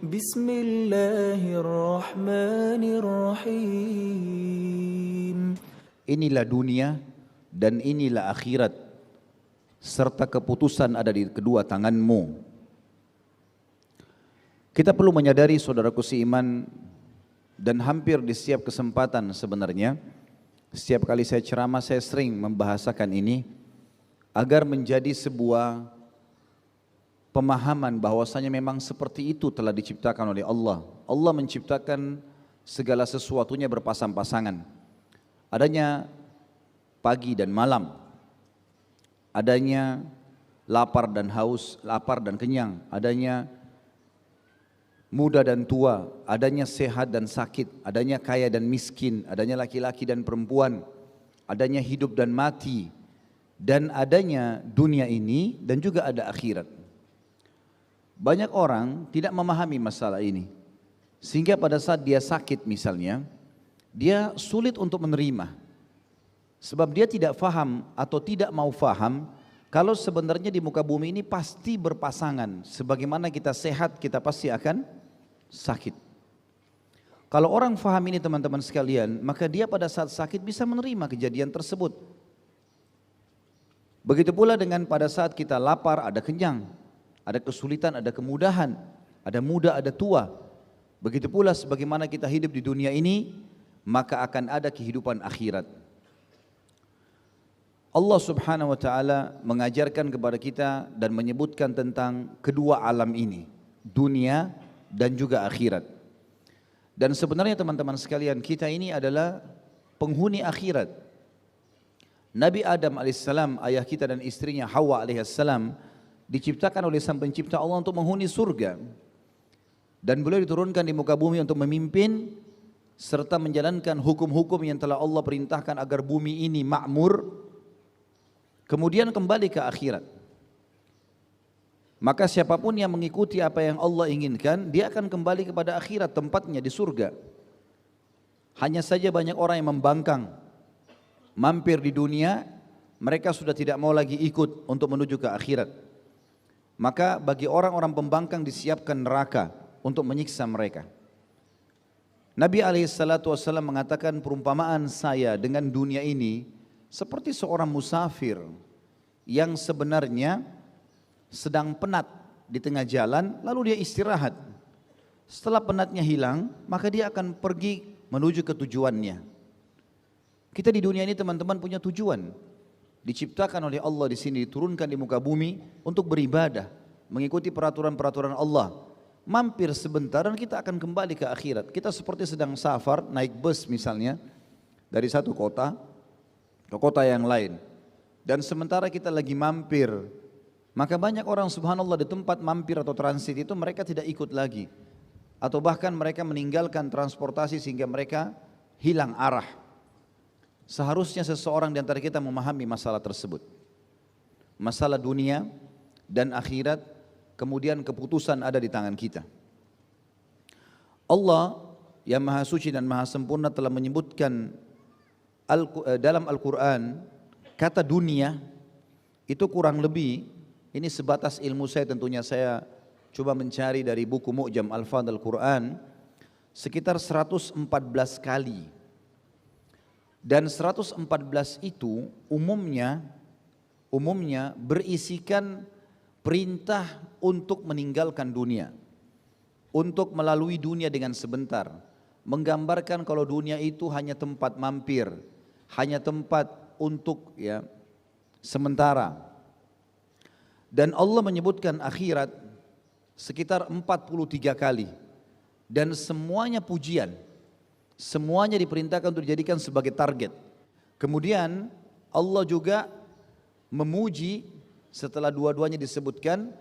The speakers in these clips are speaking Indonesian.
Bismillahirrahmanirrahim. Inilah dunia dan inilah akhirat, serta keputusan ada di kedua tanganmu. Kita perlu menyadari, saudaraku seiman, dan hampir di setiap kesempatan sebenarnya, setiap kali saya ceramah saya sering membahasakan ini, agar menjadi sebuah pemahaman bahwasanya memang seperti itu telah diciptakan oleh Allah. Allah menciptakan segala sesuatunya berpasang-pasangan. Adanya pagi dan malam, adanya lapar dan haus, lapar dan kenyang, adanya muda dan tua, adanya sehat dan sakit, adanya kaya dan miskin, adanya laki-laki dan perempuan, adanya hidup dan mati, dan adanya dunia ini dan juga ada akhirat. Banyak orang tidak memahami masalah ini, sehingga pada saat dia sakit misalnya, dia sulit untuk menerima. Sebab dia tidak faham atau tidak mau faham kalau sebenarnya di muka bumi ini pasti berpasangan. Sebagaimana kita sehat, kita pasti akan sakit. Kalau orang faham ini teman-teman sekalian, maka dia pada saat sakit bisa menerima kejadian tersebut. Begitu pula dengan pada saat kita lapar, ada kenyang. Ada kesulitan, ada kemudahan, ada muda, ada tua. Begitu pula sebagaimana kita hidup di dunia ini, maka akan ada kehidupan akhirat. Allah Subhanahu wa taala mengajarkan kepada kita dan menyebutkan tentang kedua alam ini, dunia dan juga akhirat. Dan sebenarnya teman-teman sekalian, kita ini adalah penghuni akhirat. Nabi Adam alaihissalam, ayah kita dan istrinya Hawa alaihissalam, diciptakan oleh Sang Pencipta Allah untuk menghuni surga, dan beliau diturunkan di muka bumi untuk memimpin serta menjalankan hukum-hukum yang telah Allah perintahkan agar bumi ini makmur, kemudian kembali ke akhirat. Maka siapapun yang mengikuti apa yang Allah inginkan, dia akan kembali kepada akhirat, tempatnya di surga. Hanya saja banyak orang yang membangkang, mampir di dunia, mereka sudah tidak mau lagi ikut untuk menuju ke akhirat. Maka bagi orang-orang pembangkang disiapkan neraka untuk menyiksa mereka. Nabi SAW mengatakan, perumpamaan saya dengan dunia ini seperti seorang musafir yang sebenarnya sedang penat di tengah jalan, lalu dia istirahat. Setelah penatnya hilang, maka dia akan pergi menuju ke tujuannya. Kita di dunia ini teman-teman punya tujuan. Diciptakan oleh Allah di sini, diturunkan di muka bumi untuk beribadah, mengikuti peraturan-peraturan Allah. Mampir sebentar dan kita akan kembali ke akhirat. Kita seperti sedang safar, naik bus misalnya, dari satu kota ke kota yang lain. Dan sementara kita lagi mampir, maka banyak orang subhanallah di tempat mampir atau transit itu mereka tidak ikut lagi. Atau bahkan mereka meninggalkan transportasi sehingga mereka hilang arah. Seharusnya seseorang di antara kita memahami masalah tersebut. Masalah dunia dan akhirat, kemudian keputusan ada di tangan kita. Allah yang maha suci dan maha sempurna telah menyebutkan dalam Al-Quran, kata dunia itu kurang lebih, ini sebatas ilmu saya tentunya, saya coba mencari dari buku Mu'jam Al-Fadh Al-Quran, sekitar 114 kali. Dan 114 itu umumnya berisikan perintah untuk meninggalkan dunia, untuk melalui dunia dengan sebentar, menggambarkan kalau dunia itu hanya tempat mampir, hanya tempat untuk sementara. Dan Allah menyebutkan akhirat sekitar 43 kali, dan semuanya pujian. Semuanya diperintahkan untuk dijadikan sebagai target. Kemudian Allah juga memuji setelah dua-duanya disebutkan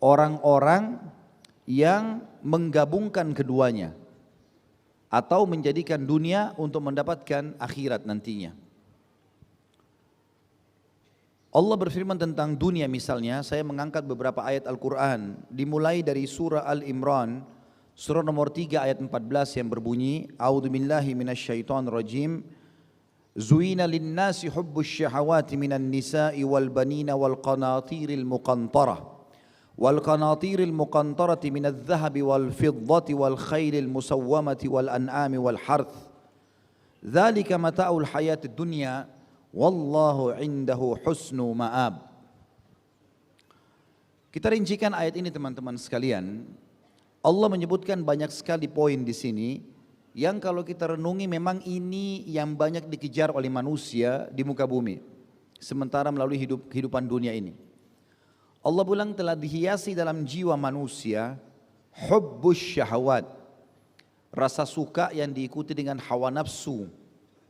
orang-orang yang menggabungkan keduanya atau menjadikan dunia untuk mendapatkan akhirat nantinya. Allah berfirman tentang dunia misalnya, saya mengangkat beberapa ayat Al-Quran, dimulai dari surah Al-Imran, surah nomor 3 ayat 14 yang berbunyi, A'udzubillahi minasyaitonirrajim, Zuina linnasi hubbus syahawati minan nisa'i wal banina wal qanatiril muqantarah wal qanatiril muqantarati minadh dhahabi wal fiddati wal khailil musawwamati wal an'ami wal harth dzalika mata'ul hayatid dunya wallahu indahu husnu ma'ab. Kita rincikan ayat ini teman-teman sekalian. Allah menyebutkan banyak sekali poin di sini yang kalau kita renungi memang ini yang banyak dikejar oleh manusia di muka bumi sementara melalui kehidupan dunia ini. Allah bilang telah dihiasi dalam jiwa manusia hubbus syahwat, rasa suka yang diikuti dengan hawa nafsu,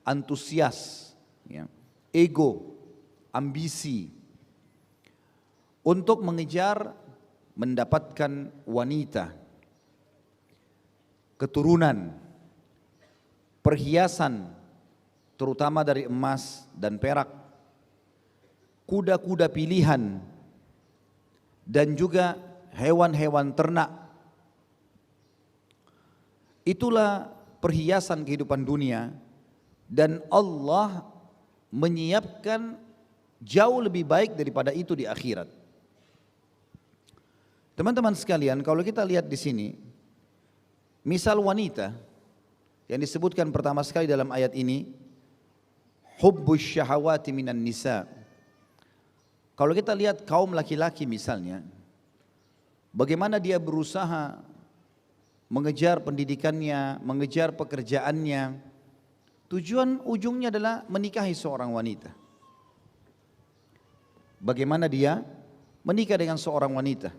antusias, ya, ego, ambisi, untuk mengejar mendapatkan wanita, keturunan, perhiasan terutama dari emas dan perak, kuda-kuda pilihan, dan juga hewan-hewan ternak. Itulah perhiasan kehidupan dunia, dan Allah menyiapkan jauh lebih baik daripada itu di akhirat. Teman-teman sekalian, kalau kita lihat di sini, misal wanita yang disebutkan pertama sekali dalam ayat ini, hubbus syahawati minan nisa. Kalau kita lihat kaum laki-laki misalnya, bagaimana dia berusaha mengejar pendidikannya, mengejar pekerjaannya, tujuan ujungnya adalah menikahi seorang wanita. Bagaimana dia menikah dengan seorang wanita.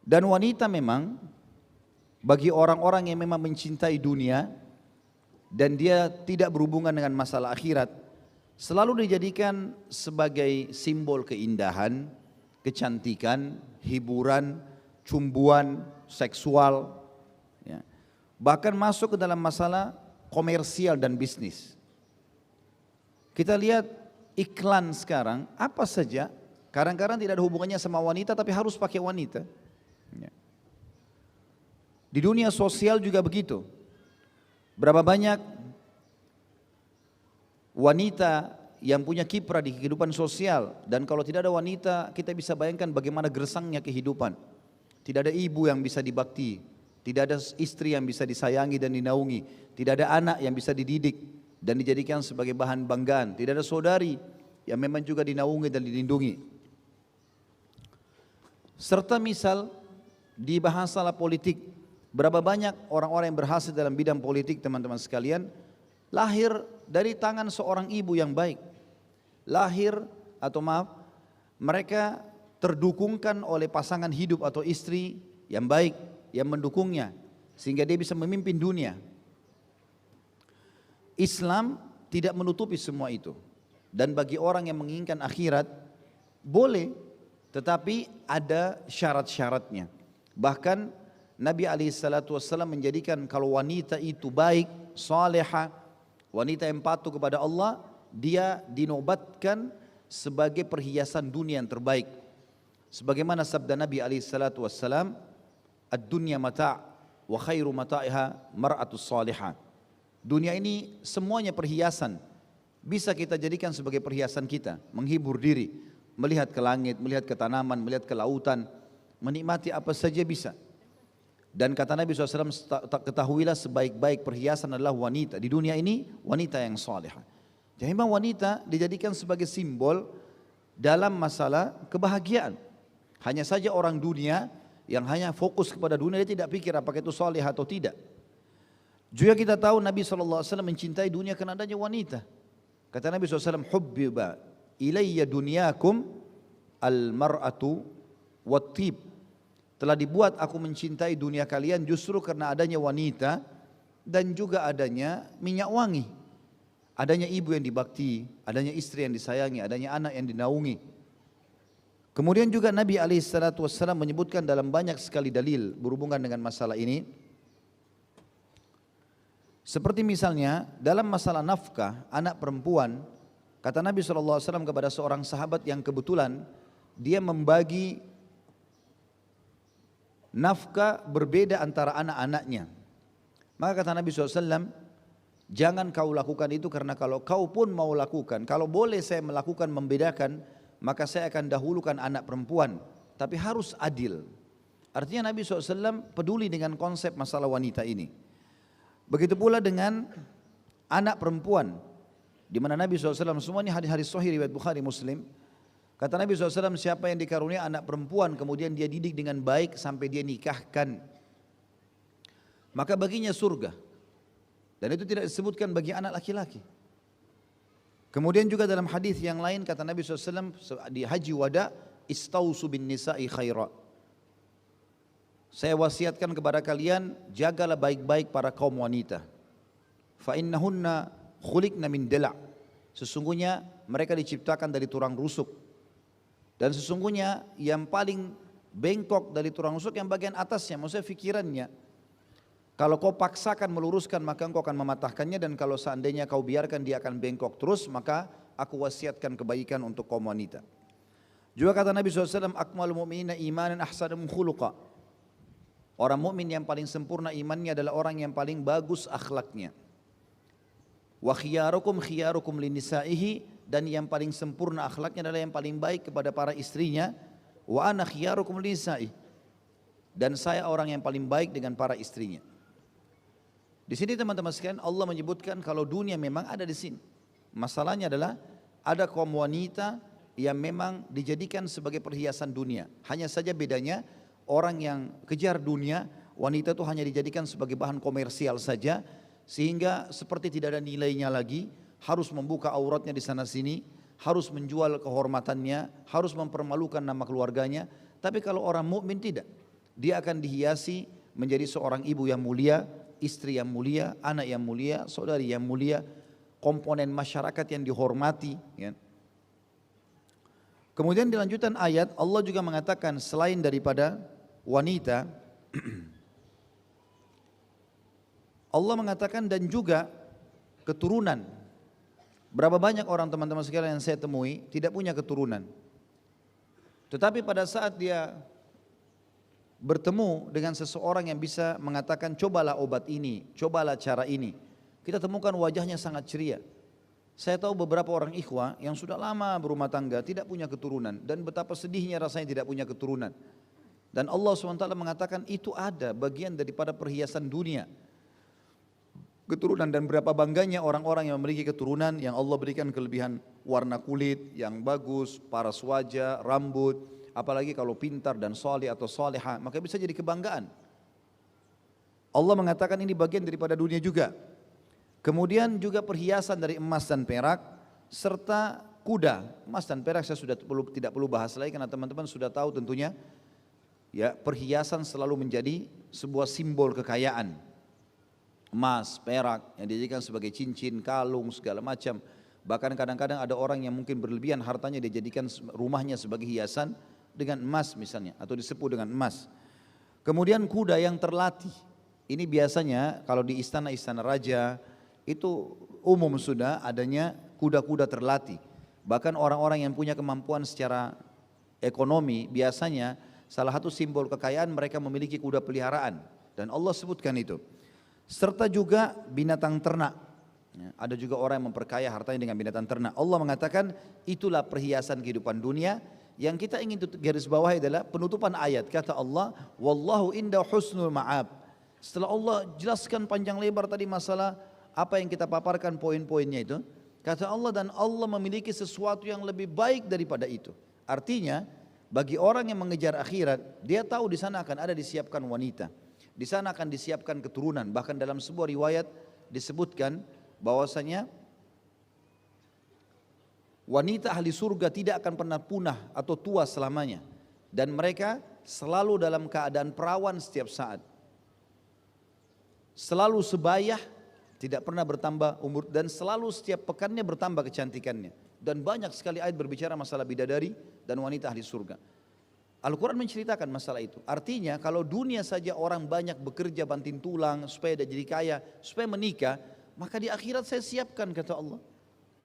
Dan wanita memang bagi orang-orang yang memang mencintai dunia dan dia tidak berhubungan dengan masalah akhirat, selalu dijadikan sebagai simbol keindahan, kecantikan, hiburan, cumbuan, seksual, ya. Bahkan masuk ke dalam masalah komersial dan bisnis. Kita lihat iklan sekarang, apa saja, kadang-kadang tidak ada hubungannya sama wanita tapi harus pakai wanita. Ya. Di dunia sosial juga begitu. Berapa banyak wanita yang punya kiprah di kehidupan sosial, dan kalau tidak ada wanita kita bisa bayangkan bagaimana gersangnya kehidupan. Tidak ada ibu yang bisa dibakti, tidak ada istri yang bisa disayangi dan dinaungi, tidak ada anak yang bisa dididik dan dijadikan sebagai bahan banggaan, tidak ada saudari yang memang juga dinaungi dan dilindungi. Serta misal di bahasa politik, berapa banyak orang-orang yang berhasil dalam bidang politik teman-teman sekalian, lahir dari tangan seorang ibu yang baik. Mereka terdukungkan oleh pasangan hidup atau istri yang baik, yang mendukungnya, sehingga dia bisa memimpin dunia. Islam tidak menutupi semua itu. Dan bagi orang yang menginginkan akhirat, boleh, tetapi ada syarat-syaratnya. Bahkan Nabi SAW menjadikan kalau wanita itu baik, salihah, wanita yang patuh kepada Allah, dia dinobatkan sebagai perhiasan dunia yang terbaik. Sebagaimana sabda Nabi SAW, ad-dunya mata' wa khairu mata'iha mar'atus salihah. Dunia ini semuanya perhiasan, bisa kita jadikan sebagai perhiasan kita, menghibur diri, melihat ke langit, melihat ke tanaman, melihat ke lautan, menikmati apa saja bisa. Dan kata Nabi SAW, ketahuilah sebaik-baik perhiasan adalah wanita. Di dunia ini, wanita yang salihah. Jadi memang wanita dijadikan sebagai simbol dalam masalah kebahagiaan. Hanya saja orang dunia yang hanya fokus kepada dunia, dia tidak pikir apakah itu salih atau tidak. Juga kita tahu Nabi SAW mencintai dunia karena adanya wanita. Kata Nabi SAW, hubbiba ilayya dunyakum al-mar'atu wat-tib. Telah dibuat aku mencintai dunia kalian justru karena adanya wanita dan juga adanya minyak wangi. Adanya ibu yang dibakti, adanya istri yang disayangi, adanya anak yang dinaungi. Kemudian juga Nabi SAW menyebutkan dalam banyak sekali dalil berhubungan dengan masalah ini. Seperti misalnya dalam masalah nafkah anak perempuan, kata Nabi SAW kepada seorang sahabat yang kebetulan dia membagi nafkah berbeda antara anak-anaknya. Maka kata Nabi SAW, jangan kau lakukan itu karena kalau kau pun mau lakukan, kalau boleh saya melakukan membedakan, maka saya akan dahulukan anak perempuan tapi harus adil. Artinya Nabi SAW peduli dengan konsep masalah wanita ini. Begitu pula dengan anak perempuan, di mana Nabi SAW, semua ini hadis-hadis sahih riwayat Bukhari Muslim. Kata Nabi SAW, siapa yang dikarunia anak perempuan kemudian dia didik dengan baik sampai dia nikahkan, maka baginya surga. Dan itu tidak disebutkan bagi anak laki-laki. Kemudian juga dalam hadis yang lain kata Nabi SAW di haji wada, istausu bin nisa'i khaira. Saya wasiatkan kepada kalian, jagalah baik-baik para kaum wanita. Fa innahunna khuliqna min dila'. Sesungguhnya mereka diciptakan dari tulang rusuk. Dan sesungguhnya yang paling bengkok dari tulang rusuk yang bagian atasnya, maksudnya fikirannya. Kalau kau paksakan meluruskan maka engkau akan mematahkannya, dan kalau seandainya kau biarkan dia akan bengkok terus, maka aku wasiatkan kebaikan untuk kaum wanita. Juga kata Nabi SAW, akmalul mu'minina imanan ahsanum khuluqa. Orang mukmin yang paling sempurna imannya adalah orang yang paling bagus akhlaknya. Wa khiyarukum khiyarukum linisaihi, dan yang paling sempurna akhlaknya adalah yang paling baik kepada para istrinya. Wa ana khiyarukum linisaihi, dan saya orang yang paling baik dengan para istrinya. Di sini teman-teman sekalian Allah menyebutkan kalau dunia memang ada di sini. Masalahnya adalah ada kaum wanita yang memang dijadikan sebagai perhiasan dunia. Hanya saja bedanya orang yang kejar dunia, wanita itu hanya dijadikan sebagai bahan komersial saja, sehingga seperti tidak ada nilainya lagi, harus membuka auratnya di sana sini, harus menjual kehormatannya, harus mempermalukan nama keluarganya. Tapi kalau orang mukmin tidak, dia akan dihiasi menjadi seorang ibu yang mulia, istri yang mulia, anak yang mulia, saudari yang mulia, komponen masyarakat yang dihormati. Ya. Kemudian di lanjutan ayat Allah juga mengatakan selain daripada wanita, Allah mengatakan dan juga keturunan. Berapa banyak orang teman-teman sekalian yang saya temui tidak punya keturunan. Tetapi pada saat dia bertemu dengan seseorang yang bisa mengatakan cobalah obat ini, cobalah cara ini, kita temukan wajahnya sangat ceria. Saya tahu beberapa orang ikhwah yang sudah lama berumah tangga tidak punya keturunan, dan betapa sedihnya rasanya tidak punya keturunan. Dan Allah SWT mengatakan itu ada bagian daripada perhiasan dunia, keturunan. Dan berapa bangganya orang-orang yang memiliki keturunan yang Allah berikan kelebihan warna kulit yang bagus, paras wajah, rambut, apalagi kalau pintar dan soleh atau soleha, maka bisa jadi kebanggaan. Allah mengatakan ini bagian daripada dunia juga. Kemudian juga perhiasan dari emas dan perak serta kuda. Emas dan perak saya sudah tidak perlu bahas lagi karena teman-teman sudah tahu tentunya. Ya, perhiasan selalu menjadi sebuah simbol kekayaan. Emas, perak yang dijadikan sebagai cincin, kalung, segala macam. Bahkan kadang-kadang ada orang yang mungkin berlebihan hartanya, dijadikan rumahnya sebagai hiasan dengan emas misalnya, atau disebut dengan emas. Kemudian kuda yang terlatih. Ini biasanya kalau di istana-istana raja itu umum sudah adanya kuda-kuda terlatih. Bahkan orang-orang yang punya kemampuan secara ekonomi biasanya salah satu simbol kekayaan mereka memiliki kuda peliharaan, dan Allah sebutkan itu. Serta juga binatang ternak. Ya, ada juga orang yang memperkaya hartanya dengan binatang ternak. Allah mengatakan itulah perhiasan kehidupan dunia. Yang kita ingin garis bawahi adalah penutupan ayat, kata Allah, wallahu inda husnul ma'ab. Setelah Allah jelaskan panjang lebar tadi masalah apa yang kita paparkan poin-poinnya itu, kata Allah, dan Allah memiliki sesuatu yang lebih baik daripada itu. Artinya bagi orang yang mengejar akhirat, dia tahu di sana akan ada disiapkan wanita, di sana akan disiapkan keturunan. Bahkan dalam sebuah riwayat disebutkan bahwasanya wanita ahli surga tidak akan pernah punah atau tua selamanya, dan mereka selalu dalam keadaan perawan setiap saat, selalu sebaya, tidak pernah bertambah umur, dan selalu setiap pekannya bertambah kecantikannya. Dan banyak sekali ayat berbicara masalah bidadari dan wanita ahli surga. Al-Quran menceritakan masalah itu. Artinya kalau dunia saja orang banyak bekerja banting tulang supaya dia jadi kaya, supaya menikah, maka di akhirat saya siapkan, kata Allah.